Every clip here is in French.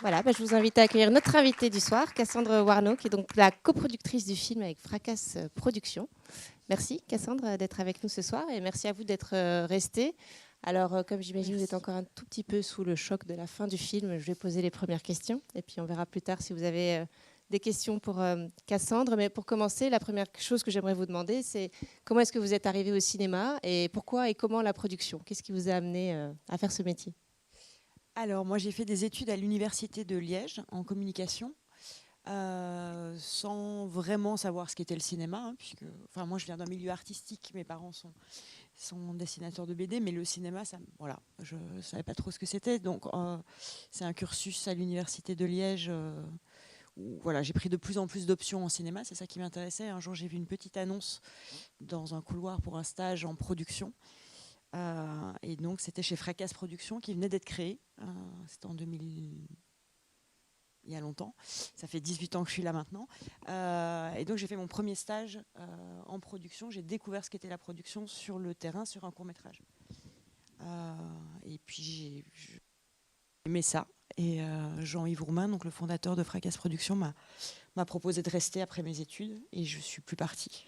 Voilà, je vous invite à accueillir notre invitée du soir, Cassandre Warneau, qui est donc la coproductrice du film avec Fracasse Productions. Merci Cassandre d'être avec nous ce soir et merci à vous d'être restée. Alors, comme j'imagine, vous êtes Merci. encore un tout petit peu sous le choc de la fin du film, je vais poser les premières questions et puis on verra plus tard si vous avez des questions pour Cassandre. Mais pour commencer, la première chose que j'aimerais vous demander, c'est comment est-ce que vous êtes arrivée au cinéma et pourquoi et comment la production? Qu'est-ce qui vous a amené à faire ce métier? Alors, moi, j'ai fait des études à l'université de Liège en communication, sans vraiment savoir ce qu'était le cinéma, hein, puisque, enfin, moi, je viens d'un milieu artistique. Mes parents sont dessinateurs de BD, mais le cinéma, ça, voilà, je savais pas trop ce que c'était. Donc, c'est un cursus à l'université de Liège où, voilà, j'ai pris de plus en plus d'options en cinéma. C'est ça qui m'intéressait. Un jour, j'ai vu une petite annonce dans un couloir pour un stage en production. Et donc, c'était chez Fracasse Productions qui venait d'être créé. C'était en 2000, il y a longtemps. Ça fait 18 ans que je suis là maintenant. Et donc, j'ai fait mon premier stage en production. J'ai découvert ce qu'était la production sur le terrain, sur un court-métrage. Et puis, j'ai aimé ça. Et Jean-Yves Romain, donc le fondateur de Fracasse Productions, m'a proposé de rester après mes études. Et je ne suis plus partie.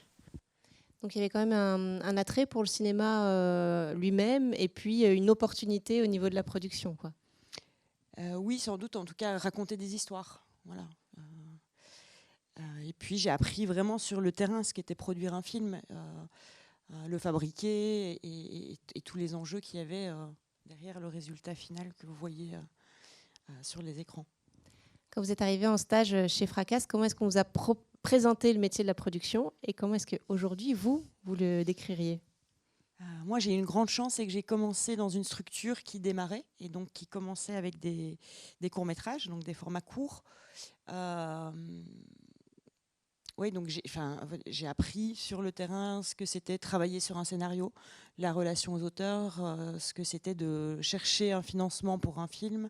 Donc il y avait quand même un attrait pour le cinéma lui-même et puis une opportunité au niveau de la production, quoi. Oui, sans doute, en tout cas, raconter des histoires. Voilà. Et puis j'ai appris vraiment sur le terrain ce qu'était produire un film, le fabriquer et tous les enjeux qu'il y avait derrière le résultat final que vous voyez sur les écrans. Quand vous êtes arrivé en stage chez Fracasse, comment est-ce qu'on vous a présenté le métier de la production et comment est-ce qu'aujourd'hui, vous le décririez? Moi, j'ai eu une grande chance, c'est que j'ai commencé dans une structure qui démarrait et donc qui commençait avec des courts-métrages, donc des formats courts. Euh, Oui, donc j'ai appris sur le terrain ce que c'était travailler sur un scénario, la relation aux auteurs, ce que c'était de chercher un financement pour un film,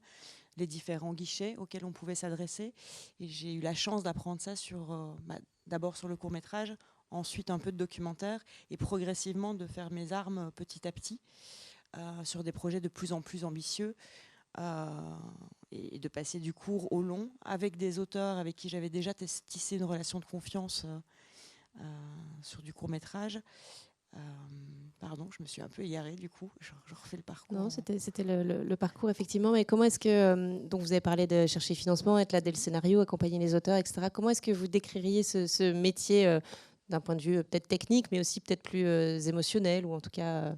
les différents guichets auxquels on pouvait s'adresser. Et j'ai eu la chance d'apprendre ça d'abord sur le court métrage, ensuite un peu de documentaire, et progressivement de faire mes armes petit à petit sur des projets de plus en plus ambitieux. Et de passer du court au long avec des auteurs avec qui j'avais déjà tissé une relation de confiance sur du court métrage. Pardon, je me suis un peu égarée du coup, je refais le parcours. Non, c'était le parcours, effectivement. Mais comment est-ce que, donc vous avez parlé de chercher financement, être là dès le scénario, accompagner les auteurs, etc. Comment est-ce que vous décririez ce métier d'un point de vue peut-être technique, mais aussi peut-être plus émotionnel, ou en tout cas...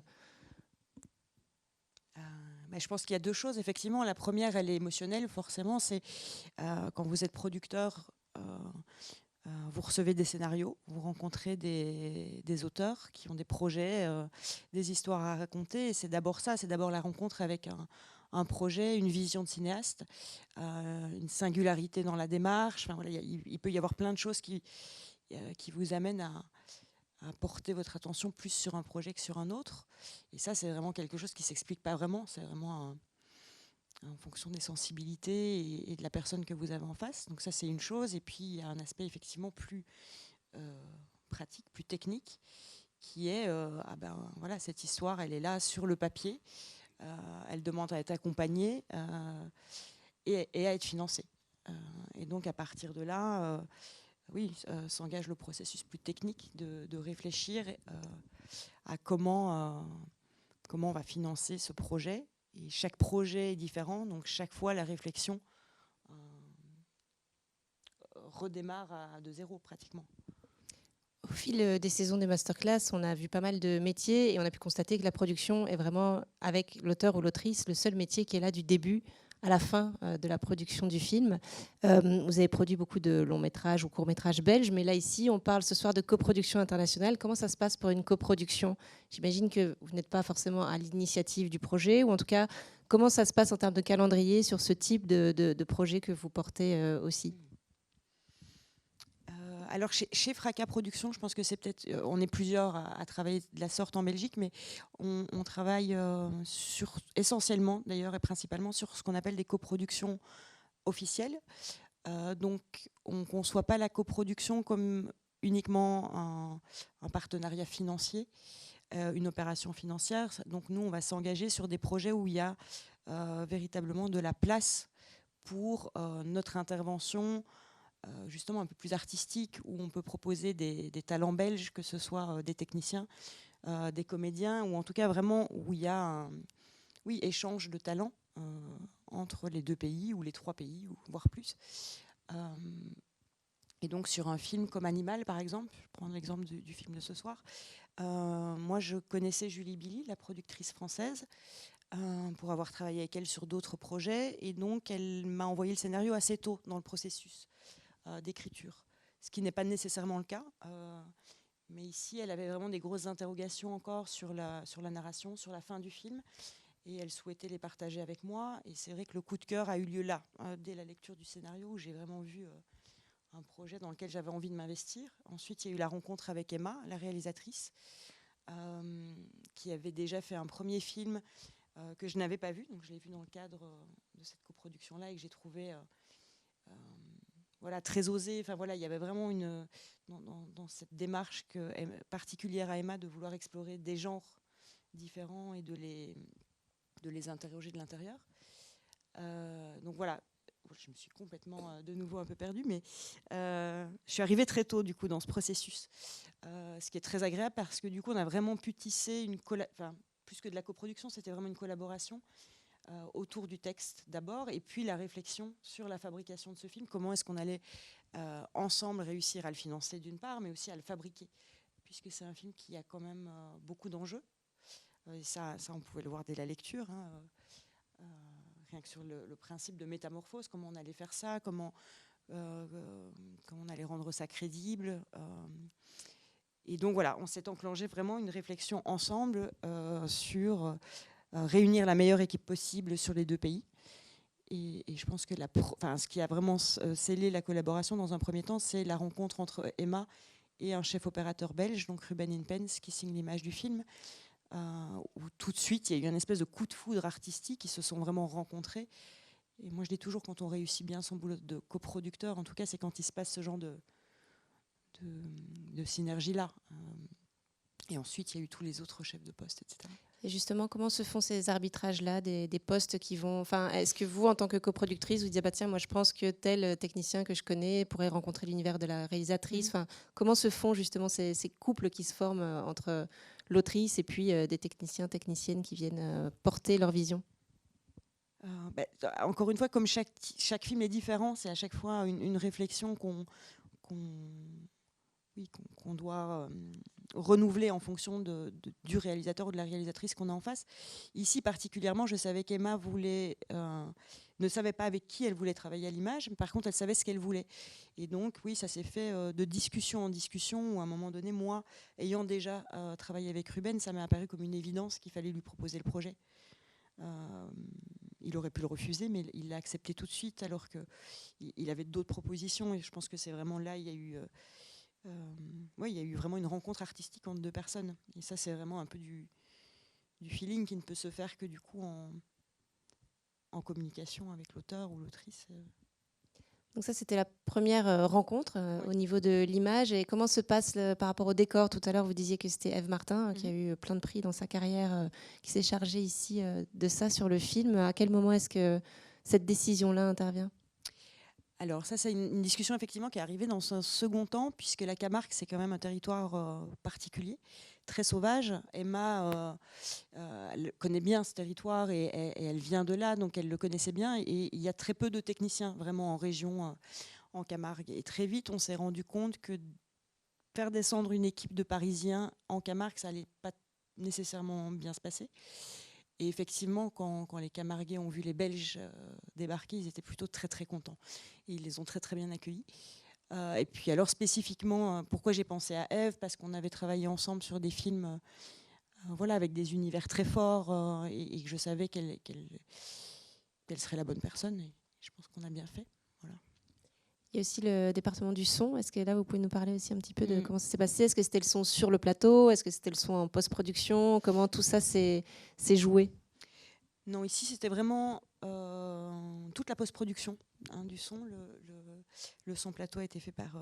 Mais je pense qu'il y a deux choses, effectivement. La première, elle est émotionnelle, forcément. C'est quand vous êtes producteur, vous recevez des scénarios, vous rencontrez des auteurs qui ont des projets, des histoires à raconter. Et c'est d'abord ça, c'est d'abord la rencontre avec un projet, une vision de cinéaste, une singularité dans la démarche. Enfin, voilà, il peut y avoir plein de choses qui vous amènent à porter votre attention plus sur un projet que sur un autre. Et ça, c'est vraiment quelque chose qui ne s'explique pas vraiment. C'est vraiment en fonction des sensibilités et de la personne que vous avez en face. Donc ça, c'est une chose. Et puis, il y a un aspect effectivement plus pratique, plus technique, qui est, voilà, cette histoire, elle est là sur le papier. Elle demande à être accompagnée et à être financée. Et donc, à partir de là, oui, s'engage le processus plus technique de réfléchir à comment on va financer ce projet. Et chaque projet est différent, donc chaque fois la réflexion redémarre de zéro pratiquement. Au fil des saisons des masterclass, on a vu pas mal de métiers et on a pu constater que la production est vraiment, avec l'auteur ou l'autrice, le seul métier qui est là du début à la fin de la production du film. Vous avez produit beaucoup de longs métrages ou courts métrages belges, mais là ici, on parle ce soir de coproduction internationale. Comment ça se passe pour une coproduction? J'imagine que vous n'êtes pas forcément à l'initiative du projet, ou en tout cas, comment ça se passe en termes de calendrier sur ce type de projet que vous portez aussi? Alors chez Fraca Productions, je pense que c'est peut-être, on est plusieurs à travailler de la sorte en Belgique, mais on travaille essentiellement d'ailleurs et principalement sur ce qu'on appelle des coproductions officielles. Donc on ne conçoit pas la coproduction comme uniquement un partenariat financier, une opération financière. Donc nous, on va s'engager sur des projets où il y a véritablement de la place pour notre intervention justement un peu plus artistique, où on peut proposer des talents belges, que ce soit des techniciens, des comédiens, ou en tout cas vraiment où il y a un échange de talents entre les 2 pays ou les 3 pays, voire plus. Et donc sur un film comme Animal, par exemple, je prends l'exemple du film de ce soir, moi je connaissais Julie Billy, la productrice française, pour avoir travaillé avec elle sur d'autres projets, et donc elle m'a envoyé le scénario assez tôt dans le processus d'écriture, ce qui n'est pas nécessairement le cas. Mais ici, elle avait vraiment des grosses interrogations encore sur la narration, sur la fin du film, et elle souhaitait les partager avec moi. Et c'est vrai que le coup de cœur a eu lieu là, dès la lecture du scénario, où j'ai vraiment vu un projet dans lequel j'avais envie de m'investir. Ensuite, il y a eu la rencontre avec Emma, la réalisatrice, qui avait déjà fait un premier film que je n'avais pas vu. Donc je l'ai vu dans le cadre de cette coproduction-là, et que j'ai trouvé voilà, très osé. Enfin, voilà, il y avait vraiment dans cette démarche particulière à Emma, de vouloir explorer des genres différents et de les interroger de l'intérieur. Donc voilà, je me suis complètement de nouveau un peu perdue, mais je suis arrivée très tôt du coup dans ce processus, ce qui est très agréable, parce que du coup on a vraiment pu tisser plus que de la coproduction, c'était vraiment une collaboration autour du texte d'abord, et puis la réflexion sur la fabrication de ce film, comment est-ce qu'on allait ensemble réussir à le financer d'une part, mais aussi à le fabriquer, puisque c'est un film qui a quand même beaucoup d'enjeux. Et ça, on pouvait le voir dès la lecture, hein, rien que sur le principe de métamorphose, comment on allait faire ça, comment on allait rendre ça crédible. Et donc voilà, on s'est enclenché vraiment une réflexion ensemble sur réunir la meilleure équipe possible sur les 2 pays. Et je pense que ce qui a vraiment scellé la collaboration dans un premier temps, c'est la rencontre entre Emma et un chef opérateur belge, donc Ruben Inpens, qui signe l'image du film, où tout de suite il y a eu une espèce de coup de foudre artistique, ils se sont vraiment rencontrés. Et moi je dis toujours, quand on réussit bien son boulot de coproducteur, en tout cas c'est quand il se passe ce genre de synergie-là. Et ensuite il y a eu tous les autres chefs de poste, etc. Et justement, comment se font ces arbitrages-là des postes qui vont... Enfin, est-ce que vous, en tant que coproductrice, vous dites bah, tiens, moi je pense que tel technicien que je connais pourrait rencontrer l'univers de la réalisatrice. Enfin, comment se font justement ces couples qui se forment entre l'autrice et puis des techniciens, techniciennes qui viennent porter leur vision? Encore une fois, comme chaque film est différent, c'est à chaque fois une réflexion qu'on doit renouveler en fonction du réalisateur ou de la réalisatrice qu'on a en face. Ici, particulièrement, je savais qu'Emma ne savait pas avec qui elle voulait travailler à l'image, mais par contre, elle savait ce qu'elle voulait. Et donc, oui, ça s'est fait de discussion en discussion, où à un moment donné, moi, ayant déjà travaillé avec Ruben, ça m'est apparu comme une évidence qu'il fallait lui proposer le projet. Il aurait pu le refuser, mais il l'a accepté tout de suite, alors qu'il avait d'autres propositions. Et je pense que c'est vraiment là, il y a eu vraiment une rencontre artistique entre 2 personnes. Et ça, c'est vraiment un peu du feeling qui ne peut se faire que du coup en communication avec l'auteur ou l'autrice. Donc ça, c'était la première rencontre au niveau de l'image. Et comment se passe par rapport au décor? Tout à l'heure, vous disiez que c'était Ève Martin qui a eu plein de prix dans sa carrière, qui s'est chargée ici de ça sur le film. À quel moment est-ce que cette décision-là intervient? Alors ça, c'est une discussion effectivement qui est arrivée dans un second temps, puisque la Camargue, c'est quand même un territoire particulier, très sauvage. Emma elle connaît bien ce territoire, et elle vient de là, donc elle le connaissait bien. Et il y a très peu de techniciens vraiment en région, en Camargue. Et très vite, on s'est rendu compte que faire descendre une équipe de Parisiens en Camargue, ça allait pas nécessairement bien se passer. Et effectivement, quand les Camarguais ont vu les Belges débarquer, ils étaient plutôt très très contents. Et ils les ont très très bien accueillis. Et puis alors spécifiquement, pourquoi j'ai pensé à Ève? Parce qu'on avait travaillé ensemble sur des films voilà, avec des univers très forts, et que je savais qu'elle serait la bonne personne. Et je pense qu'on a bien fait. Voilà. Il y a aussi le département du son. Est-ce que là, vous pouvez nous parler aussi un petit peu de comment ça s'est passé? Est-ce que c'était le son sur le plateau? Est-ce que c'était le son en post-production? Comment tout ça s'est joué? Non, ici, c'était vraiment toute la post-production du son. Le son plateau a été fait par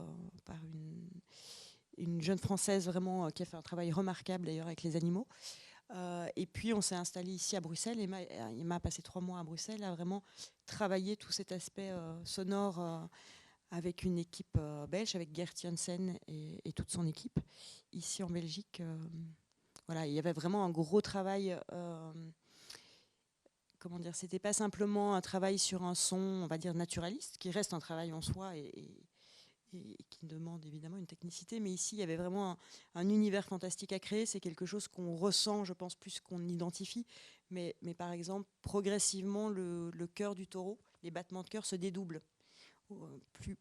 une jeune Française vraiment qui a fait un travail remarquable d'ailleurs avec les animaux. Et puis on s'est installé ici à Bruxelles. Emma a passé 3 mois à Bruxelles à vraiment travailler tout cet aspect sonore avec une équipe belge, avec Gert Janssen et toute son équipe. Ici en Belgique, voilà, il y avait vraiment un gros travail. Comment dire, c'était pas simplement un travail sur un son, on va dire naturaliste, qui reste un travail en soi et qui demande évidemment une technicité, mais ici il y avait vraiment un univers fantastique à créer. C'est quelque chose qu'on ressent, je pense, plus qu'on identifie. Mais par exemple, progressivement, le cœur du taureau, les battements de cœur se dédoublent.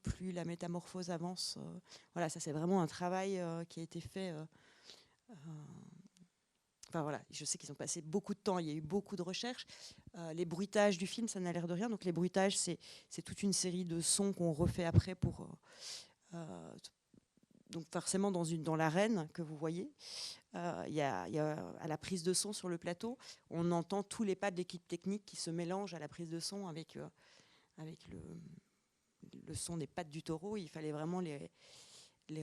Plus la métamorphose avance. Voilà, ça c'est vraiment un travail qui a été fait. Enfin voilà, je sais qu'ils ont passé beaucoup de temps, il y a eu beaucoup de recherches. Les bruitages du film, ça n'a l'air de rien. Donc les bruitages, c'est toute une série de sons qu'on refait après pour... donc forcément dans l'arène que vous voyez, il y a à la prise de son sur le plateau, on entend tous les pas de l'équipe technique qui se mélangent à la prise de son avec le son des pattes du taureau. Il fallait vraiment les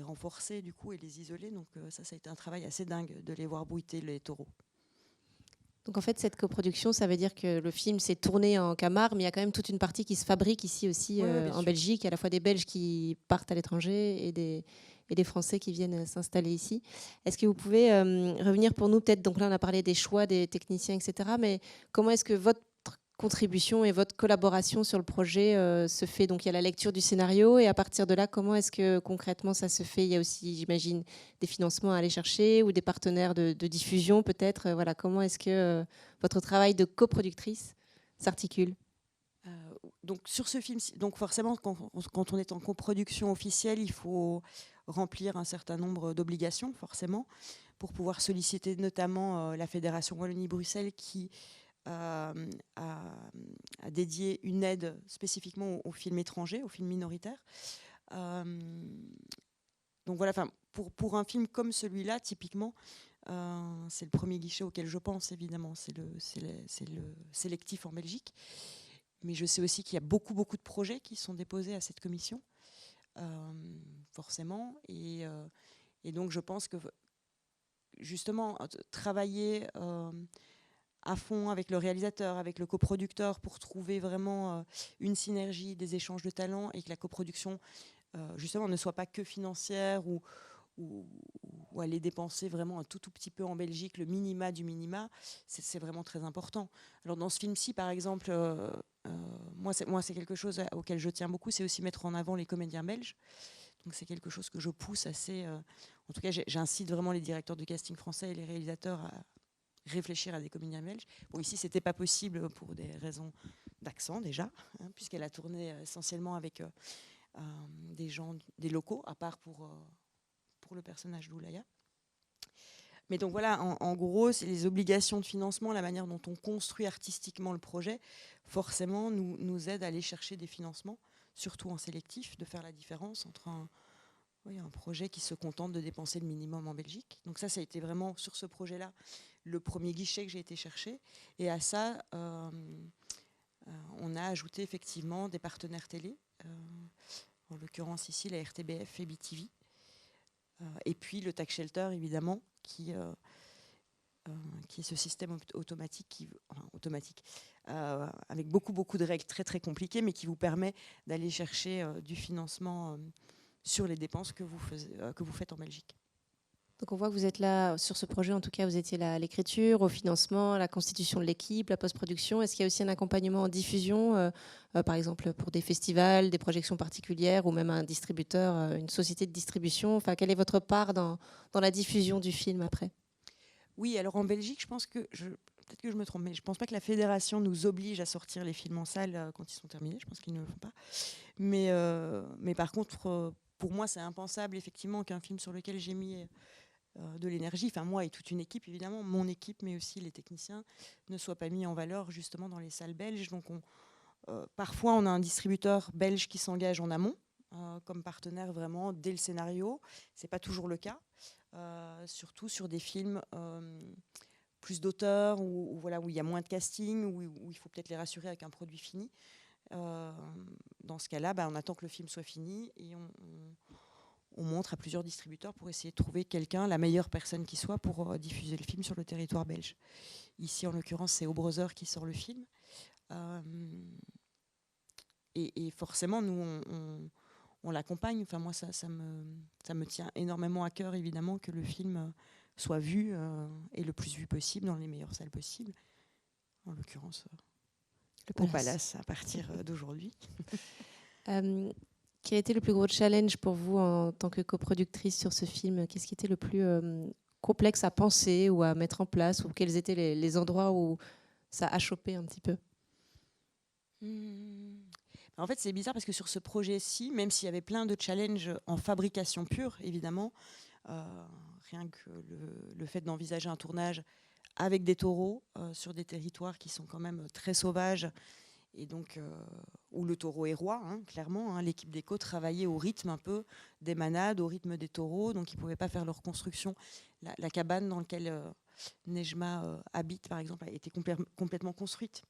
renforcer du coup et les isoler. Donc ça a été un travail assez dingue de les voir bruiter les taureaux. Donc en fait, cette coproduction, ça veut dire que le film s'est tourné en Camargue, mais il y a quand même toute une partie qui se fabrique ici aussi Oui, en Belgique. Il y a à la fois des Belges qui partent à l'étranger et des Français qui viennent s'installer ici. Est-ce que vous pouvez revenir pour nous, peut-être, donc là on a parlé des choix des techniciens, etc., mais comment est-ce que votre contribution et votre collaboration sur le projet se fait? Donc il y a la lecture du scénario et à partir de là, comment est-ce que concrètement ça se fait? Il y a aussi, j'imagine, des financements à aller chercher ou des partenaires de diffusion peut-être. Voilà, comment est-ce que votre travail de coproductrice s'articule? Donc sur ce film, donc forcément quand on est en coproduction officielle, il faut remplir un certain nombre d'obligations forcément pour pouvoir solliciter notamment la Fédération Wallonie-Bruxelles qui a dédié une aide spécifiquement aux films étrangers, aux films minoritaires. Donc voilà, pour un film comme celui-là, typiquement, c'est le premier guichet auquel je pense, évidemment, c'est le sélectif en Belgique. Mais je sais aussi qu'il y a beaucoup de projets qui sont déposés à cette commission, forcément. Et donc je pense que justement, travailler à fond avec le réalisateur, avec le coproducteur pour trouver vraiment une synergie, des échanges de talents et que la coproduction justement ne soit pas que financière ou aller dépenser vraiment un tout petit peu en Belgique, le minima du minima, c'est vraiment très important. Alors dans ce film-ci, par exemple, moi c'est quelque chose auquel je tiens beaucoup, c'est aussi mettre en avant les comédiens belges. Donc c'est quelque chose que je pousse assez. En tout cas, j'incite vraiment les directeurs de casting français et les réalisateurs à réfléchir à des comédiens belges. Bon, ici, c'était pas possible pour des raisons d'accent déjà, hein, puisqu'elle a tourné essentiellement avec des gens, des locaux, à part pour le personnage d'Oulaya. Mais donc voilà, en gros, c'est les obligations de financement, la manière dont on construit artistiquement le projet, forcément, nous aide à aller chercher des financements, surtout en sélectif, de faire la différence entre un projet qui se contente de dépenser le minimum en Belgique. Donc ça a été vraiment, sur ce projet-là, le premier guichet que j'ai été chercher. Et à ça, on a ajouté effectivement des partenaires télé, en l'occurrence ici la RTBF et BTV. Et puis le tax shelter, évidemment, qui est ce système automatique, avec beaucoup de règles très compliquées, mais qui vous permet d'aller chercher du financement sur les dépenses que vous faites en Belgique. Donc on voit que vous êtes là sur ce projet, en tout cas vous étiez là à l'écriture, au financement, à la constitution de l'équipe, la post-production. Est-ce qu'il y a aussi un accompagnement en diffusion, par exemple pour des festivals, des projections particulières ou même un distributeur, une société de distribution? Enfin, quelle est votre part dans la diffusion du film après? Oui, alors en Belgique, je pense que, peut-être que je me trompe, mais je ne pense pas que la fédération nous oblige à sortir les films en salle quand ils sont terminés. Je pense qu'ils ne le font pas. Mais par contre, pour moi, c'est impensable effectivement qu'un film sur lequel j'ai mis de l'énergie, enfin moi et toute une équipe évidemment, mon équipe mais aussi les techniciens, ne soit pas mis en valeur justement dans les salles belges. Donc parfois on a un distributeur belge qui s'engage en amont comme partenaire vraiment dès le scénario. C'est pas toujours le cas, surtout sur des films plus d'auteurs où voilà, où il y a moins de casting, où il faut peut-être les rassurer avec un produit fini. Dans ce cas-là, on attend que le film soit fini et on montre à plusieurs distributeurs pour essayer de trouver la meilleure personne qui soit pour diffuser le film sur le territoire belge. Ici, en l'occurrence, c'est OBrother qui sort le film. Et forcément, nous, on l'accompagne. Enfin, moi, ça me tient énormément à cœur, évidemment, que le film soit vu et le plus vu possible dans les meilleures salles possibles. En l'occurrence, au Palace, à partir d'aujourd'hui. Quel a été le plus gros challenge pour vous en tant que coproductrice sur ce film? Qu'est-ce qui était le plus complexe à penser ou à mettre en place? Ou quels étaient les endroits où ça a chopé un petit peu? En fait, c'est bizarre parce que sur ce projet-ci, même s'il y avait plein de challenges en fabrication pure, évidemment, rien que le fait d'envisager un tournage avec des taureaux sur des territoires qui sont quand même très sauvages, et donc où le taureau est roi, clairement. L'équipe d'éco travaillait au rythme un peu des manades, au rythme des taureaux, donc ils ne pouvaient pas faire leur construction. La cabane dans laquelle Nejma habite, par exemple, a été complètement construite.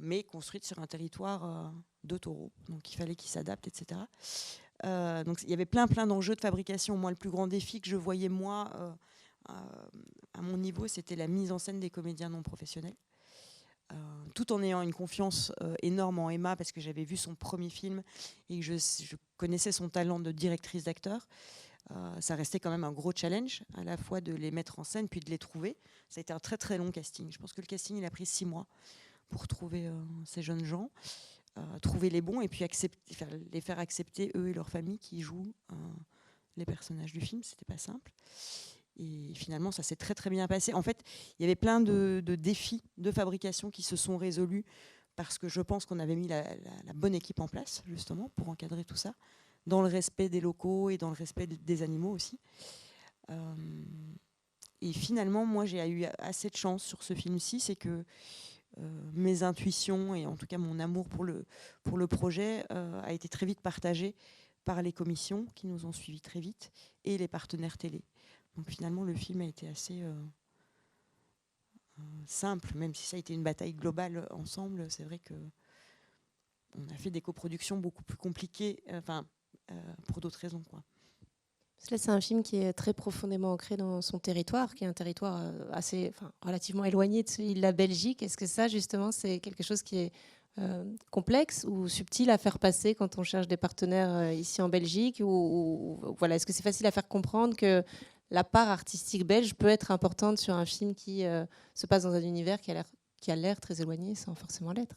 Mais construite sur un territoire de taureaux. Donc il fallait qu'ils s'adaptent, etc. Donc il y avait plein d'enjeux de fabrication. Moi, le plus grand défi que je voyais, moi, à mon niveau, c'était la mise en scène des comédiens non professionnels. Tout en ayant une confiance énorme en Emma, parce que j'avais vu son premier film et que je connaissais son talent de directrice d'acteur. Ça restait quand même un gros challenge, à la fois de les mettre en scène, puis de les trouver. Ça a été un très très long casting. Je pense que le casting, il a pris 6 mois pour trouver ces jeunes gens, trouver les bons et puis les faire accepter, eux et leur famille, qui jouent les personnages du film. C'était pas simple. Et finalement, ça s'est très très bien passé. En fait, il y avait plein de défis de fabrication qui se sont résolus parce que je pense qu'on avait mis la bonne équipe en place, justement, pour encadrer tout ça, dans le respect des locaux et dans le respect des animaux aussi. Et finalement, moi, j'ai eu assez de chance sur ce film-ci, c'est que mes intuitions et en tout cas mon amour pour le projet a été très vite partagé par les commissions qui nous ont suivis très vite et les partenaires télé. Donc finalement, le film a été assez simple, même si ça a été une bataille globale ensemble. C'est vrai qu'on a fait des coproductions beaucoup plus compliquées, pour d'autres raisons, quoi. Là, c'est un film qui est très profondément ancré dans son territoire, qui est un territoire relativement éloigné de celui de la Belgique. Est-ce que ça, justement, c'est quelque chose qui est complexe ou subtil à faire passer quand on cherche des partenaires ici en Belgique voilà, est-ce que c'est facile à faire comprendre que la part artistique belge peut être importante sur un film qui se passe dans un univers qui a l'air très éloigné sans forcément l'être?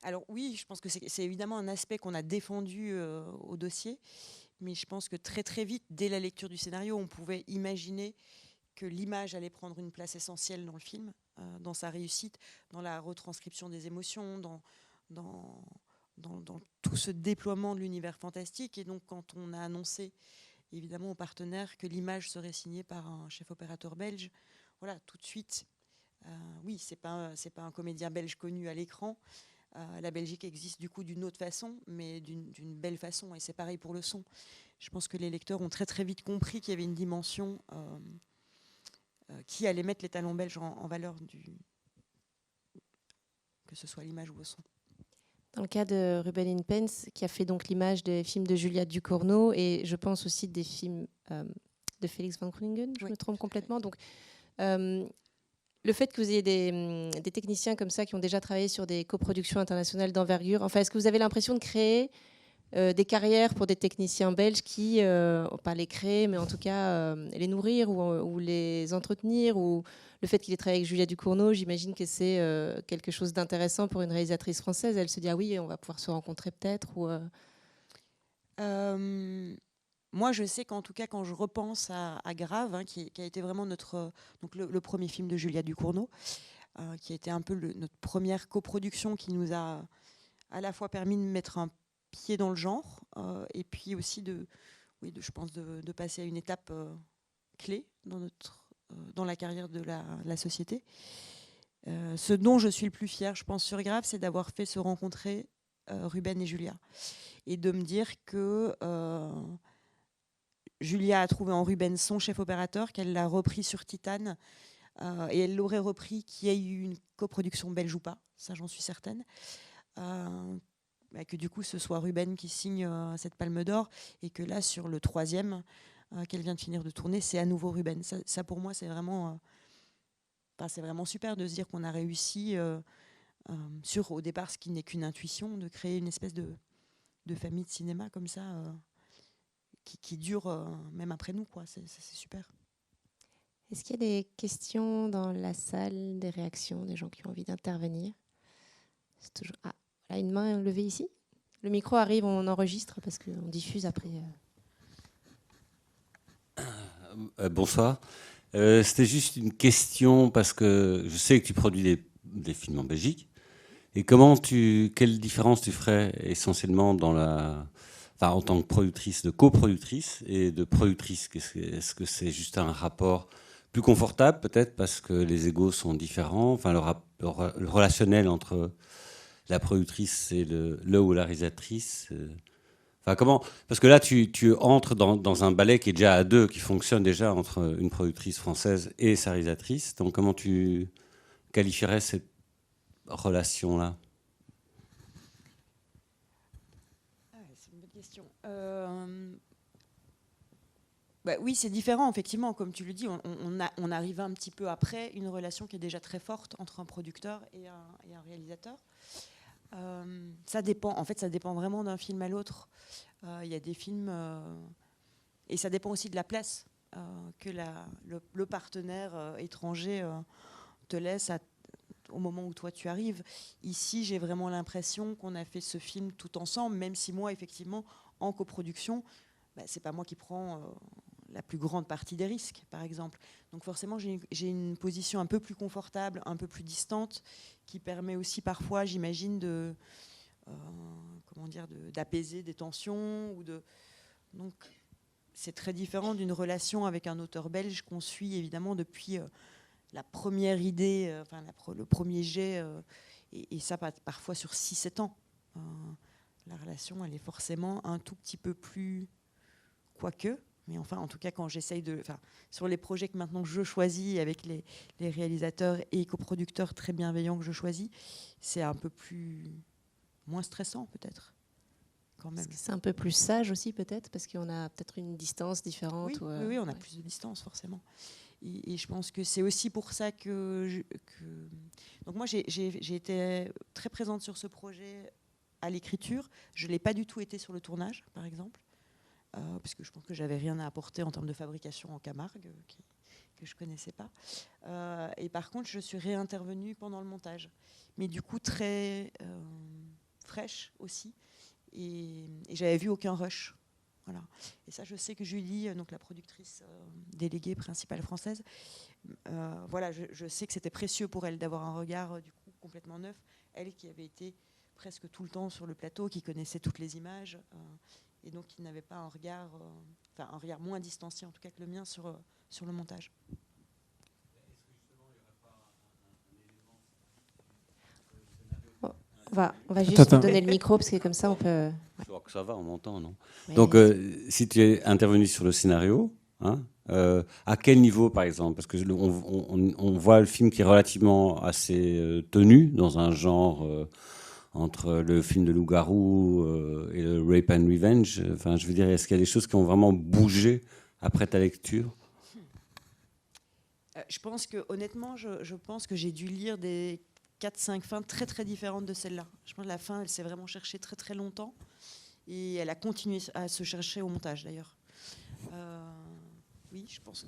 Alors oui, je pense que c'est évidemment un aspect qu'on a défendu au dossier, mais je pense que très très vite, dès la lecture du scénario, on pouvait imaginer que l'image allait prendre une place essentielle dans le film, dans sa réussite, dans la retranscription des émotions, dans tout ce déploiement de l'univers fantastique. Et donc quand on a annoncé évidemment aux partenaires que l'image serait signée par un chef opérateur belge, voilà, tout de suite, oui, c'est pas un comédien belge connu à l'écran. La Belgique existe du coup d'une autre façon, mais d'une belle façon, et c'est pareil pour le son. Je pense que les lecteurs ont très très vite compris qu'il y avait une dimension qui allait mettre les talents belges en valeur, que ce soit l'image ou le son. Dans le cas de Ruben Impens, qui a fait donc l'image des films de Julia Ducournau et je pense aussi des films de Félix van Groeningen, je me trompe complètement. Donc, le fait que vous ayez des techniciens comme ça qui ont déjà travaillé sur des coproductions internationales d'envergure, enfin, est-ce que vous avez l'impression de créer des carrières pour des techniciens belges qui, pas les créer, mais en tout cas les nourrir ou les entretenir, ou le fait qu'il ait travaillé avec Julia Ducournau, j'imagine que c'est quelque chose d'intéressant pour une réalisatrice française. Elle se dit, ah oui, on va pouvoir se rencontrer peut-être Moi, je sais qu'en tout cas, quand je repense à Grave, qui a été vraiment le premier film de Julia Ducournau, qui a été un peu notre première coproduction qui nous a à la fois permis de mettre un pied dans le genre et puis aussi je pense de passer à une étape clé dans la carrière de la société. Ce dont je suis le plus fière, je pense, sur Grave, c'est d'avoir fait se rencontrer Ruben et Julia. Et de me dire que Julia a trouvé en Ruben son chef opérateur, qu'elle l'a repris sur Titane, et elle l'aurait repris qu'il y ait eu une coproduction belge ou pas, ça j'en suis certaine. que du coup ce soit Ruben qui signe cette Palme d'Or, et que là sur le 3e qu'elle vient de finir de tourner, c'est à nouveau Ruben. Ça pour moi c'est vraiment super de se dire qu'on a réussi sur au départ ce qui n'est qu'une intuition, de créer une espèce de famille de cinéma comme ça qui dure même après nous, quoi. C'est super. Est-ce qu'il y a des questions dans la salle, des réactions, des gens qui ont envie d'intervenir? C'est toujours... Ah, voilà, une main levée ici. Le micro arrive, on enregistre parce qu'on diffuse après. Bonsoir. C'était juste une question parce que je sais que tu produis des films en Belgique. Et quelle différence tu ferais essentiellement en tant que productrice, de coproductrice et de productrice? Est-ce que c'est juste un rapport plus confortable peut-être parce que les égos sont différents, enfin le relationnel entre la productrice et le ou la réalisatrice? Enfin, parce que là, tu entres dans un ballet qui est déjà à deux, qui fonctionne déjà entre une productrice française et sa réalisatrice. Donc, comment tu qualifierais cette relation-là? C'est une bonne question. Oui, c'est différent, effectivement. Comme tu le dis, on arrive un petit peu après une relation qui est déjà très forte entre un producteur et un réalisateur. Ça dépend. En fait, ça dépend vraiment d'un film à l'autre. Il y a des films... et ça dépend aussi de la place que le partenaire étranger te laisse au moment où toi tu arrives. Ici, j'ai vraiment l'impression qu'on a fait ce film tout ensemble, même si moi, effectivement, en coproduction, c'est pas moi qui prends la plus grande partie des risques, par exemple. Donc forcément, j'ai une position un peu plus confortable, un peu plus distante, qui permet aussi parfois, j'imagine, d'apaiser des tensions. Donc c'est très différent d'une relation avec un auteur belge qu'on suit évidemment depuis la première idée, le premier jet, et ça parfois sur 6-7 ans. La relation, elle est forcément un tout petit peu plus... Quoique, mais enfin, en tout cas, quand j'essaye sur les projets que maintenant je choisis avec les réalisateurs et coproducteurs très bienveillants que je choisis, c'est un peu moins stressant peut-être. Quand même. C'est un peu plus sage aussi peut-être, parce qu'on a peut-être une distance différente. Oui, on a plus de distance forcément. Et je pense que c'est aussi pour ça que... Donc moi, j'ai été très présente sur ce projet à l'écriture. Je ne l'ai pas du tout été sur le tournage, par exemple. Parce que je pense que j'avais rien à apporter en termes de fabrication en Camargue, que je connaissais pas. Et par contre, je suis réintervenue pendant le montage, mais du coup très fraîche aussi, et j'avais vu aucun rush. Voilà. Et ça, je sais que Julie, donc la productrice déléguée principale française, voilà, je sais que c'était précieux pour elle d'avoir un regard du coup complètement neuf. Elle qui avait été presque tout le temps sur le plateau, qui connaissait toutes les images. Et donc il n'avait pas un regard moins distancié en tout cas que le mien sur le montage. On va juste donner le micro parce que comme ça on peut... Je crois que ça va, on m'entend, non? Ouais. Donc si tu es intervenu sur le scénario, à quel niveau par exemple? Parce que on voit le film qui est relativement assez tenu dans un genre... entre le film de loup-garou et le Rape and Revenge. Enfin, je veux dire, est-ce qu'il y a des choses qui ont vraiment bougé après ta lecture? Je pense que, honnêtement, je pense que j'ai dû lire des 4-5 fins très très différentes de celle-là. Je pense que la fin, elle s'est vraiment cherchée très très longtemps, et elle a continué à se chercher au montage d'ailleurs. Oui, je pense...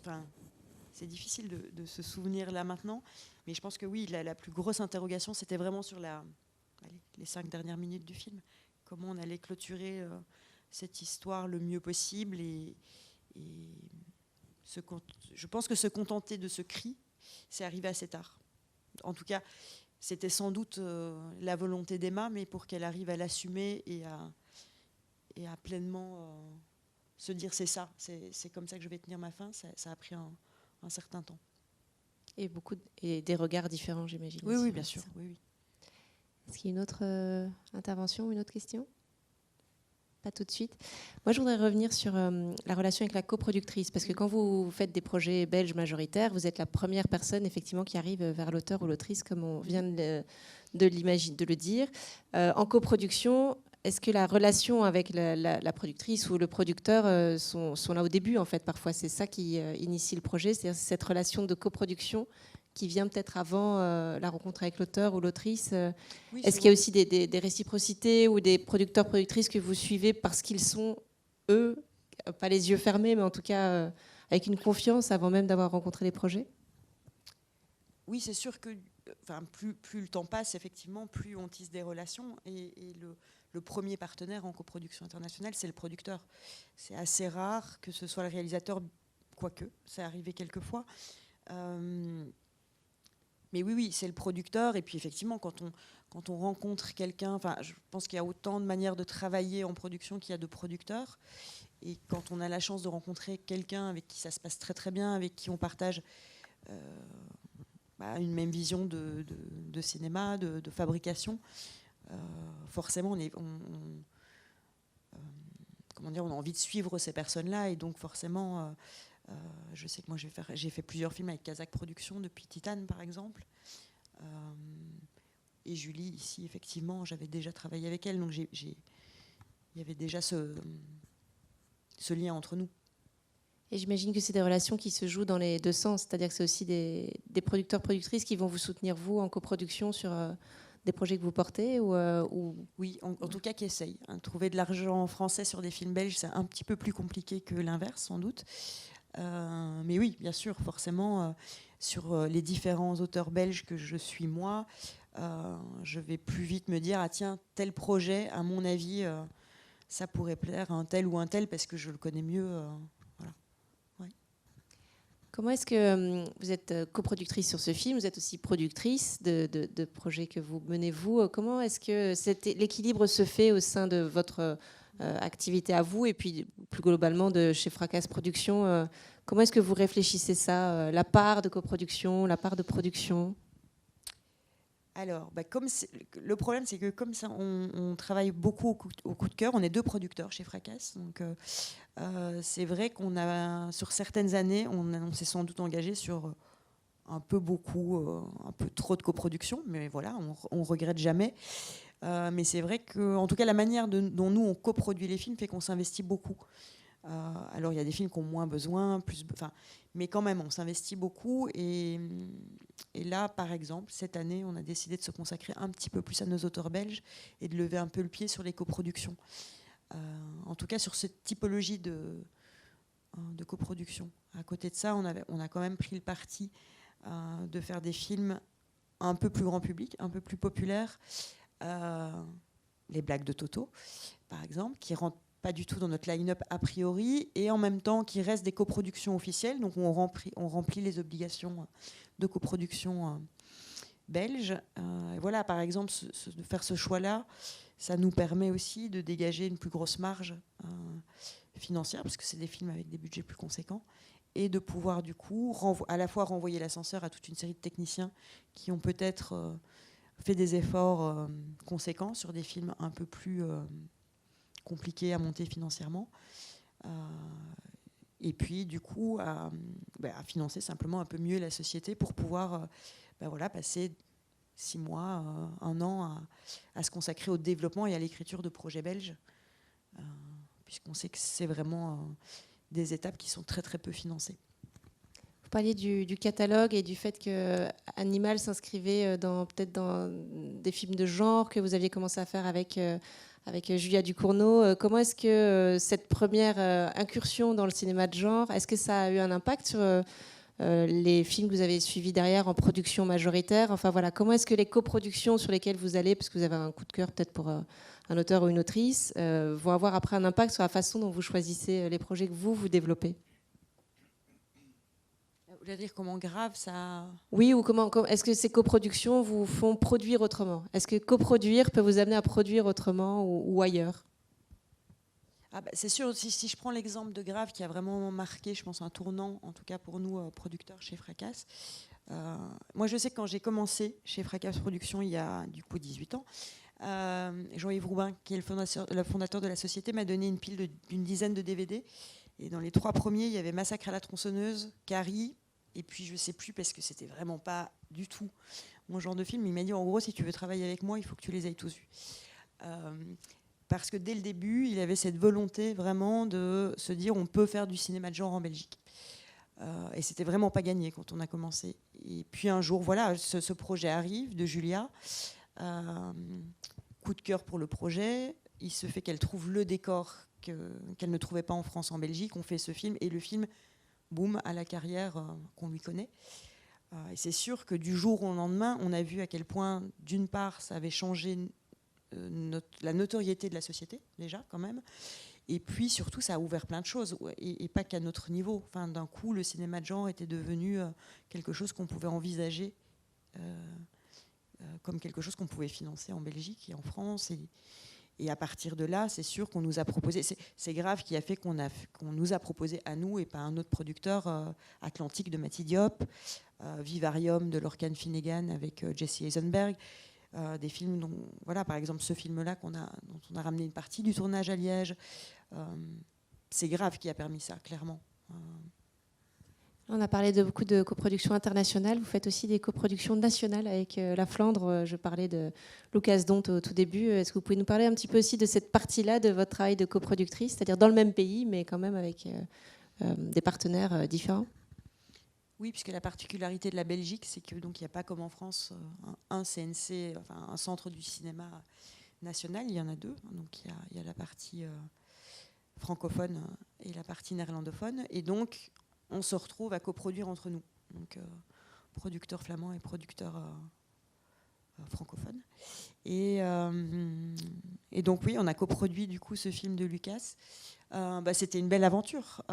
c'est difficile de se souvenir là maintenant, mais je pense que oui, la plus grosse interrogation, c'était vraiment sur les 5 dernières minutes du film. Comment on allait clôturer cette histoire le mieux possible, et je pense que se contenter de ce cri, c'est arrivé assez tard. En tout cas, c'était sans doute la volonté d'Emma, mais pour qu'elle arrive à l'assumer et à pleinement se dire c'est ça, c'est comme ça que je vais tenir ma fin, ça a pris un certain temps. Et des regards différents, j'imagine. Oui, aussi, oui, bien sûr. Oui. Est-ce qu'il y a une autre intervention ou une autre question? Pas tout de suite. Moi, je voudrais revenir sur la relation avec la coproductrice, parce que quand vous faites des projets belges majoritaires, vous êtes la première personne effectivement qui arrive vers l'auteur ou l'autrice, comme on vient de le dire. En coproduction, est-ce que la relation avec la productrice ou le producteur sont là au début, en fait, parfois? C'est ça qui initie le projet, c'est cette relation de coproduction qui vient peut-être avant la rencontre avec l'auteur ou l'autrice. Oui, Est-ce qu'il y a aussi des réciprocités ou des producteurs-productrices que vous suivez parce qu'ils sont, eux, pas les yeux fermés, mais en tout cas avec une confiance avant même d'avoir rencontré les projets? Oui, c'est sûr que plus le temps passe, effectivement, plus on tisse des relations. Et le premier partenaire en coproduction internationale, c'est le producteur. C'est assez rare que ce soit le réalisateur, quoique, c'est arrivé quelquefois. Mais oui, c'est le producteur. Et puis effectivement, quand on rencontre quelqu'un, je pense qu'il y a autant de manières de travailler en production qu'il y a de producteurs. Et quand on a la chance de rencontrer quelqu'un avec qui ça se passe très très bien, avec qui on partage une même vision de cinéma, de fabrication, forcément on a envie de suivre ces personnes-là. Et donc forcément... je sais que moi j'ai fait plusieurs films avec Kazakh Productions depuis Titane par exemple, et Julie ici effectivement j'avais déjà travaillé avec elle, donc il y avait déjà ce lien entre nous. Et j'imagine que c'est des relations qui se jouent dans les deux sens, c'est-à-dire que c'est aussi des producteurs-productrices qui vont vous soutenir vous en coproduction sur des projets que vous portez ou... Oui, en tout cas qui essayent. Trouver de l'argent français sur des films belges, c'est un petit peu plus compliqué que l'inverse sans doute. Mais oui, bien sûr, forcément, sur les différents auteurs belges que je suis moi, je vais plus vite me dire, ah tiens, tel projet, à mon avis, ça pourrait plaire à un tel ou un tel, parce que je le connais mieux. Voilà. Ouais. Comment est-ce que vous êtes coproductrice sur ce film, vous êtes aussi productrice de projets que vous menez vous. Comment est-ce que l'équilibre se fait au sein de votre activité à vous et puis plus globalement de chez Fracasse Productions? Comment est-ce que vous réfléchissez ça, la part de coproduction, la part de production? Alors, le problème, c'est que comme ça, on travaille beaucoup au coup de cœur. On est 2 producteurs chez Fracasse, donc c'est vrai qu'on a, sur certaines années, on s'est sans doute engagé sur un peu trop de coproduction, mais voilà, on regrette jamais. Mais c'est vrai que, en tout cas, la manière dont nous on coproduit les films fait qu'on s'investit beaucoup. Alors il y a des films qui ont moins besoin, mais quand même on s'investit beaucoup. Et là, par exemple, cette année, on a décidé de se consacrer un petit peu plus à nos auteurs belges et de lever un peu le pied sur les coproductions. En tout cas, sur cette typologie de coproduction. À côté de ça, on a quand même pris le parti de faire des films un peu plus grand public, un peu plus populaires. Les blagues de Toto, par exemple, qui rentrent pas du tout dans notre line-up a priori, et en même temps qui restent des coproductions officielles, donc on remplit les obligations de coproduction belge. Et voilà, par exemple, de faire ce choix-là, ça nous permet aussi de dégager une plus grosse marge financière, parce que c'est des films avec des budgets plus conséquents, et de pouvoir du coup à la fois renvoyer l'ascenseur à toute une série de techniciens qui ont peut-être fait des efforts conséquents sur des films un peu plus compliqués à monter financièrement, et puis du coup à financer simplement un peu mieux la société pour pouvoir passer 6 mois, 1 an à se consacrer au développement et à l'écriture de projets belges, puisqu'on sait que c'est vraiment des étapes qui sont très très peu financées. Vous parliez du catalogue et du fait que Animal s'inscrivait peut-être dans des films de genre que vous aviez commencé à faire avec Julia Ducournau. Comment est-ce que cette première incursion dans le cinéma de genre, est-ce que ça a eu un impact sur les films que vous avez suivis derrière en production majoritaire? Enfin voilà, comment est-ce que les coproductions sur lesquelles vous allez, parce que vous avez un coup de cœur peut-être pour un auteur ou une autrice, vont avoir après un impact sur la façon dont vous choisissez les projets que vous développez? Vous voulez dire comment grave ça... Oui, ou comment est-ce que ces coproductions vous font produire autrement? Est-ce que coproduire peut vous amener à produire autrement ou ailleurs? C'est sûr, si je prends l'exemple de Grave qui a vraiment marqué, je pense, un tournant, en tout cas pour nous, producteurs chez Fracasse. Moi, je sais que quand j'ai commencé chez Fracasse Productions il y a du coup 18 ans, Jean-Yves Roubin, qui est le fondateur de la société, m'a donné une pile d'une dizaine de DVD. Et dans les 3 premiers, il y avait Massacre à la tronçonneuse, Carrie, et puis je ne sais plus parce que c'était vraiment pas du tout mon genre de film. Il m'a dit en gros, si tu veux travailler avec moi, il faut que tu les aies tous vus. parce que dès le début, il avait cette volonté vraiment de se dire on peut faire du cinéma de genre en Belgique. Et c'était vraiment pas gagné quand on a commencé. Et puis un jour, voilà, ce projet arrive de Julia. Coup de cœur pour le projet. Il se fait qu'elle trouve le décor qu'elle ne trouvait pas en France, en Belgique. On fait ce film et le film, boum, a la carrière qu'on lui connaît. Et c'est sûr que du jour au lendemain, on a vu à quel point, d'une part, ça avait changé la notoriété de la société, déjà, quand même. Et puis, surtout, ça a ouvert plein de choses, et pas qu'à notre niveau. Enfin, d'un coup, le cinéma de genre était devenu quelque chose qu'on pouvait envisager comme quelque chose qu'on pouvait financer en Belgique et en France. Et à partir de là, c'est sûr qu'on nous a proposé... C'est grave qui a fait qu'on nous a proposé à nous et pas à un autre producteur, Atlantique de Matty Diop, Vivarium de Lorcan Finnegan avec Jesse Eisenberg, des films dont, voilà, par exemple ce film-là dont on a ramené une partie du tournage à Liège. C'est grave qui a permis ça, clairement. On a parlé de beaucoup de coproductions internationales. Vous faites aussi des coproductions nationales avec la Flandre. Je parlais de Lucas Dont au tout début. Est-ce que vous pouvez nous parler un petit peu aussi de cette partie-là de votre travail de coproductrice, c'est-à-dire dans le même pays, mais quand même avec des partenaires différents? Oui, puisque la particularité de la Belgique, c'est que donc il n'y a pas comme en France un CNC, enfin un centre du cinéma national. Il y en a deux. Donc il y a la partie francophone et la partie néerlandophone. Et donc on se retrouve à coproduire entre nous. Donc producteurs flamands et producteurs francophones. Et donc oui, on a coproduit du coup ce film de Lucas. C'était une belle aventure.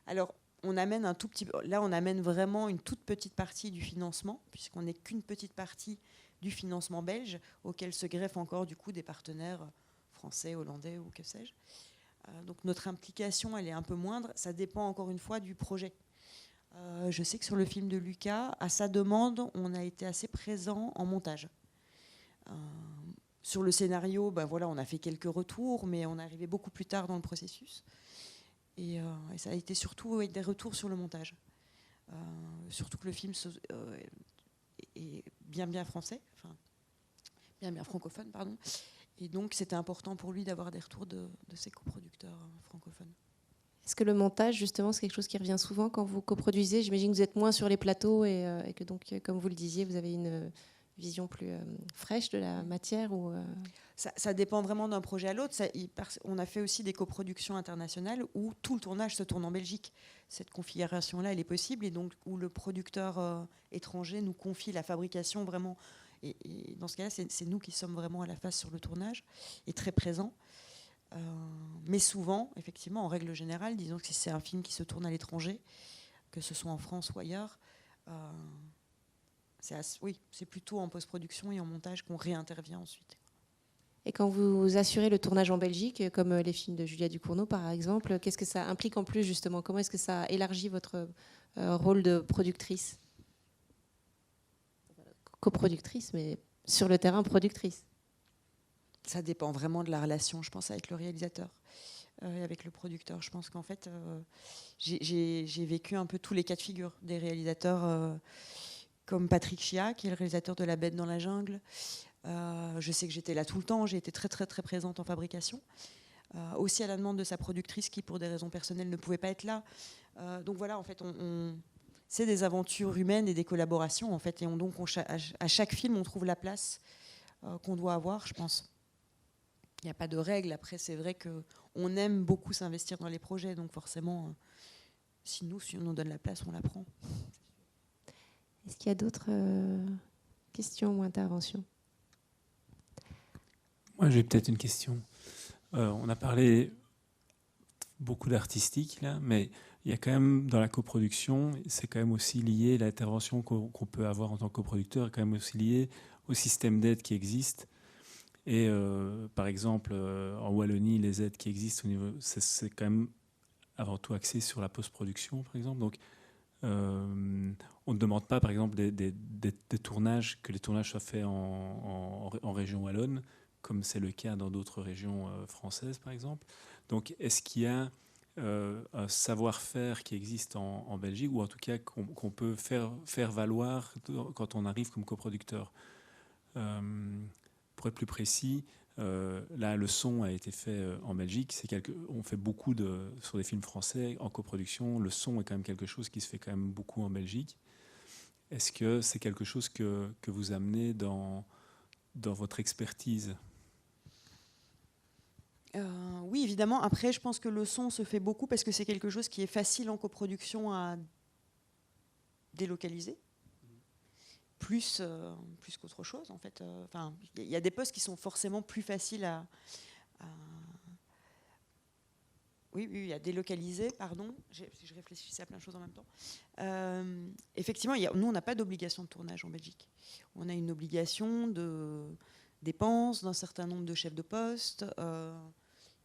Alors on amène un tout petit peu. Là, on amène vraiment une toute petite partie du financement, puisqu'on n'est qu'une petite partie du financement belge, auquel se greffent encore du coup des partenaires français, hollandais ou que sais-je. Donc notre implication, elle est un peu moindre. Ça dépend encore une fois du projet. Je sais que sur le film de Lucas, à sa demande, on a été assez présent en montage. Sur le scénario, voilà, on a fait quelques retours, mais on est arrivé beaucoup plus tard dans le processus. Et ça a été surtout des retours sur le montage. Surtout que le film est bien français, enfin bien francophone, pardon. Et donc c'était important pour lui d'avoir des retours de ses coproducteurs francophones. Est-ce que le montage, justement, c'est quelque chose qui revient souvent quand vous coproduisez? J'imagine que vous êtes moins sur les plateaux et que donc, comme vous le disiez, vous avez une vision plus fraîche de la matière ou Ça dépend vraiment d'un projet à l'autre. On a fait aussi des coproductions internationales où tout le tournage se tourne en Belgique. Cette configuration-là, elle est possible, et donc où le producteur étranger nous confie la fabrication vraiment. Et dans ce cas-là, c'est nous qui sommes vraiment à la face sur le tournage et très présents. Mais souvent, effectivement, en règle générale, disons que si c'est un film qui se tourne à l'étranger, que ce soit en France ou ailleurs, c'est plutôt en post-production et en montage qu'on réintervient ensuite. Et quand vous assurez le tournage en Belgique, comme les films de Julia Ducournau par exemple, qu'est-ce que ça implique en plus justement? Comment est-ce que ça élargit votre rôle de productrice? Coproductrice, mais sur le terrain productrice. Ça dépend vraiment de la relation, je pense, avec le réalisateur et avec le producteur. Je pense qu'en fait, j'ai vécu un peu tous les cas de figure des réalisateurs comme Patrick Chia, qui est le réalisateur de La Bête dans la jungle. Je sais que j'étais là tout le temps, j'ai été très très très présente en fabrication, aussi à la demande de sa productrice qui pour des raisons personnelles ne pouvait pas être là. Donc voilà, en fait c'est des aventures humaines et des collaborations en fait, et à chaque film on trouve la place qu'on doit avoir, je pense. Il n'y a pas de règle. Après, c'est vrai qu'on aime beaucoup s'investir dans les projets, donc forcément si on nous donne la place, on la prend. Est-ce qu'il y a d'autres questions ou interventions? Moi, j'ai peut-être une question. On a parlé beaucoup d'artistique, là, mais il y a quand même, dans la coproduction, c'est quand même aussi lié, l'intervention qu'on peut avoir en tant que coproducteur est quand même aussi liée au système d'aide qui existe. Et par exemple, en Wallonie, les aides qui existent, c'est quand même avant tout axé sur la post-production, par exemple. Donc, on ne demande pas, par exemple, des tournages, que les tournages soient faits en région wallonne, comme c'est le cas dans d'autres régions françaises, par exemple. Donc, est-ce qu'il y a un savoir-faire qui existe en Belgique, ou en tout cas qu'on peut faire valoir quand on arrive comme coproducteur? Pour être plus précis, Là, le son a été fait en Belgique. On fait beaucoup sur des films français en coproduction. Le son est quand même quelque chose qui se fait quand même beaucoup en Belgique. Est-ce que c'est quelque chose que vous amenez dans votre expertise ? Oui, évidemment. Après, je pense que le son se fait beaucoup parce que c'est quelque chose qui est facile en coproduction à délocaliser. Plus qu'autre chose, en fait. Il y a des postes qui sont forcément plus faciles à à délocaliser, pardon. Je réfléchissais à plein de choses en même temps. Effectivement, nous, on n'a pas d'obligation de tournage en Belgique. On a une obligation de dépenses d'un certain nombre de chefs de poste,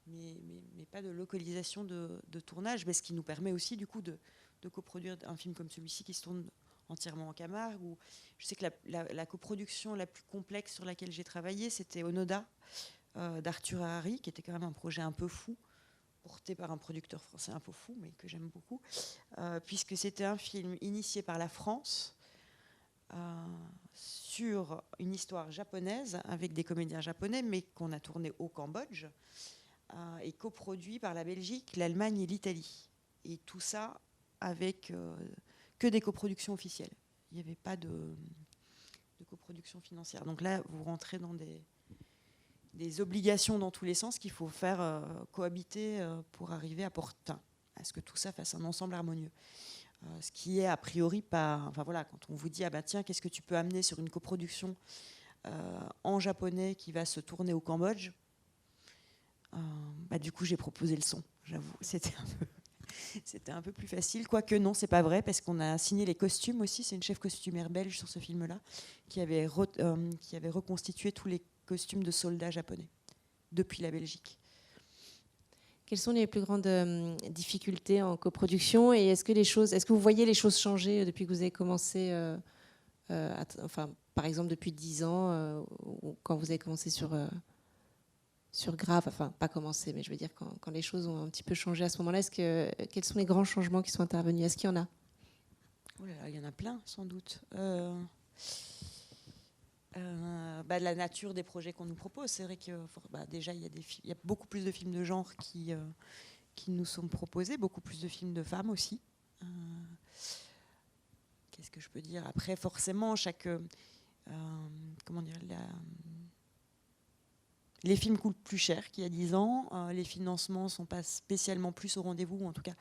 mais pas de localisation de tournage, mais ce qui nous permet aussi, du coup, de coproduire un film comme celui-ci qui se tourne entièrement en Camargue. Où je sais que la coproduction la plus complexe sur laquelle j'ai travaillé, c'était Onoda d'Arthur Harari, qui était quand même un projet un peu fou, porté par un producteur français un peu fou, mais que j'aime beaucoup, puisque c'était un film initié par la France sur une histoire japonaise avec des comédiens japonais, mais qu'on a tourné au Cambodge, et coproduit par la Belgique, l'Allemagne et l'Italie. Et tout ça avec que des coproductions officielles. Il n'y avait pas de coproduction financière. Donc là, vous rentrez dans des obligations dans tous les sens qu'il faut faire cohabiter pour arriver à ce que tout ça fasse un ensemble harmonieux. Ce qui est a priori pas... Enfin voilà, quand on vous dit, ah bah tiens, qu'est-ce que tu peux amener sur une coproduction en japonais qui va se tourner au Cambodge, du coup j'ai proposé le son, j'avoue. C'était un peu plus facile, quoique non, c'est pas vrai, parce qu'on a signé les costumes aussi. C'est une chef costumière belge sur ce film-là qui avait reconstitué tous les costumes de soldats japonais depuis la Belgique. Quelles sont les plus grandes difficultés en coproduction, et est-ce que vous voyez les choses changer depuis que vous avez commencé, par exemple depuis 10 ans, ou quand vous avez commencé sur Grave, enfin pas commencé, mais je veux dire quand les choses ont un petit peu changé à ce moment-là, quels sont les grands changements qui sont intervenus? Est-ce qu'il y en a? Oh là là, il y en a plein, sans doute. La nature des projets qu'on nous propose, c'est vrai que déjà il y a beaucoup plus de films de genre qui nous sont proposés, beaucoup plus de films de femmes aussi. Qu'est-ce que je peux dire? Après, forcément, les films coûtent plus cher qu'il y a 10 ans, les financements ne sont pas spécialement plus au rendez-vous, ou en tout cas,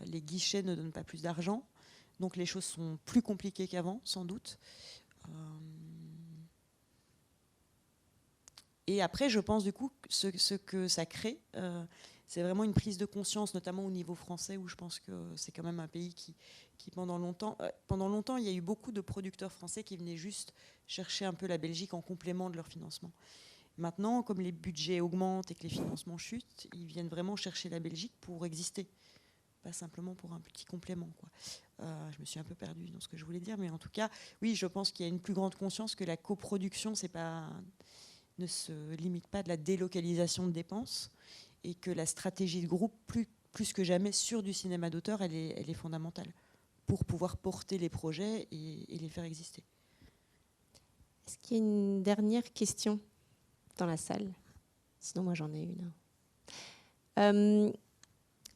les guichets ne donnent pas plus d'argent, donc les choses sont plus compliquées qu'avant, sans doute. Et après, je pense du coup, ce que ça crée, c'est vraiment une prise de conscience, notamment au niveau français, où je pense que c'est quand même un pays qui pendant longtemps, il y a eu beaucoup de producteurs français qui venaient juste chercher un peu la Belgique en complément de leur financement. Maintenant, comme les budgets augmentent et que les financements chutent, ils viennent vraiment chercher la Belgique pour exister, pas simplement pour un petit complément, quoi. Je me suis un peu perdue dans ce que je voulais dire, mais en tout cas, oui, je pense qu'il y a une plus grande conscience que la coproduction, ne se limite pas de la délocalisation de dépenses, et que la stratégie de groupe, plus que jamais sur du cinéma d'auteur, elle est fondamentale pour pouvoir porter les projets et les faire exister. Est-ce qu'il y a une dernière question dans la salle? Sinon, moi, j'en ai une.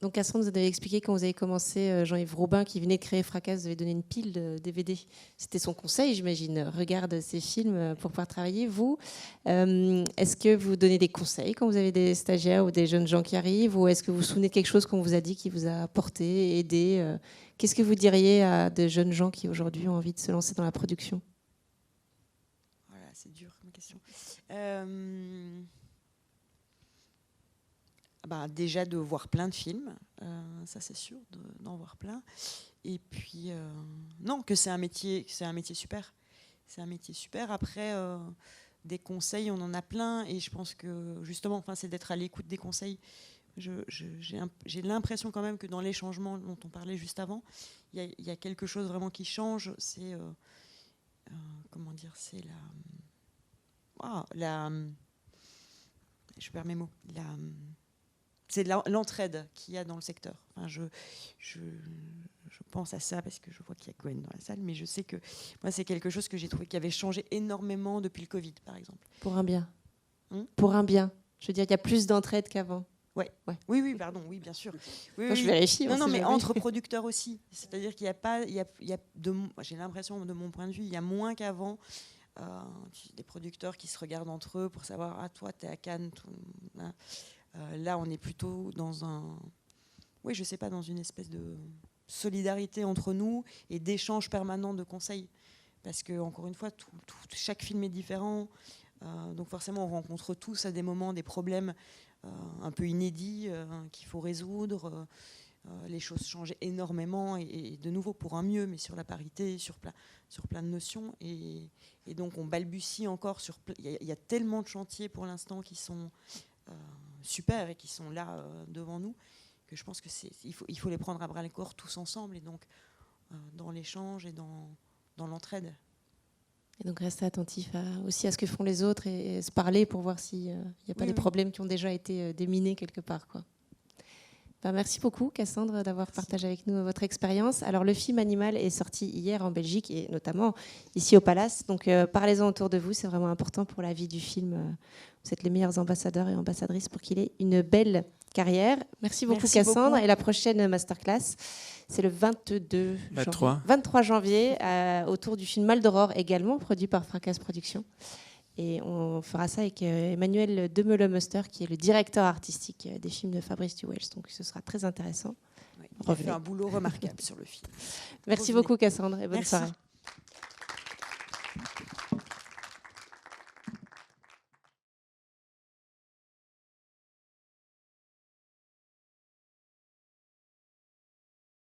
Donc, Cassandre, vous avez expliqué quand vous avez commencé, Jean-Yves Robin, qui venait de créer Fracas, vous avez donné une pile de DVD. C'était son conseil, j'imagine. Regarde ces films pour pouvoir travailler. Vous, est-ce que vous donnez des conseils quand vous avez des stagiaires ou des jeunes gens qui arrivent, ou est-ce que vous vous souvenez de quelque chose qu'on vous a dit qui vous a porté, aidé? Qu'est-ce que vous diriez à des jeunes gens qui aujourd'hui ont envie de se lancer dans la production? Voilà, c'est dur comme question. Déjà de voir plein de films, ça c'est sûr, d'en voir plein. Et puis, non, que c'est un métier super. C'est un métier super. Après, des conseils, on en a plein. Et je pense que, justement, c'est d'être à l'écoute des conseils. J'ai l'impression quand même que dans les changements dont on parlait juste avant, il y a quelque chose vraiment qui change. C'est, c'est je perds mes mots. C'est l'entraide qu'il y a dans le secteur. Je pense à ça parce que je vois qu'il y a Gwen dans la salle, mais je sais que moi, c'est quelque chose que j'ai trouvé qui avait changé énormément depuis le Covid, par exemple. Pour un bien. Pour un bien. Je veux dire, il y a plus d'entraide qu'avant. Oui, pardon, oui, bien sûr. Oui, Enfin, je vérifie. Non, on sait mais jamais. entre producteurs aussi. C'est-à-dire qu'il n'y a pas, j'ai l'impression, de mon point de vue, il y a moins qu'avant des producteurs qui se regardent entre eux pour savoir, ah, toi, t'es à Cannes. Là, on est plutôt dans je sais pas, dans une espèce de solidarité entre nous et d'échange permanent de conseils. Parce que, encore une fois, chaque film est différent. Donc forcément, on rencontre tous à des moments des problèmes un peu inédits qu'il faut résoudre. Les choses changent énormément et de nouveau pour un mieux, mais sur la parité, sur plein de notions. Et donc on balbutie encore sur... Il y a tellement de chantiers pour l'instant qui sont super et qui sont là devant nous que je pense qu'il faut les prendre à bras-le-corps tous ensemble et donc dans l'échange et dans l'entraide. Et donc rester attentif aussi à ce que font les autres et se parler pour voir s'il n'y a pas des problèmes qui ont déjà été déminés quelque part, quoi. Merci beaucoup, Cassandre, d'avoir partagé avec nous votre expérience. Alors, le film Animal est sorti hier en Belgique et notamment ici au Palace. Donc, parlez-en autour de vous. C'est vraiment important pour la vie du film. Vous êtes les meilleurs ambassadeurs et ambassadrices pour qu'il ait une belle carrière. Merci beaucoup, Cassandre. Et la prochaine masterclass, c'est le 23 janvier autour du film Mal d'Aurore, également produit par Fracasse Productions. Et on fera ça avec Emmanuel Demeleux-Muster, qui est le directeur artistique des films de Fabrice Duwels. Donc ce sera très intéressant. Il a fait un boulot remarquable sur le film. Merci beaucoup, Cassandre, et bonne soirée.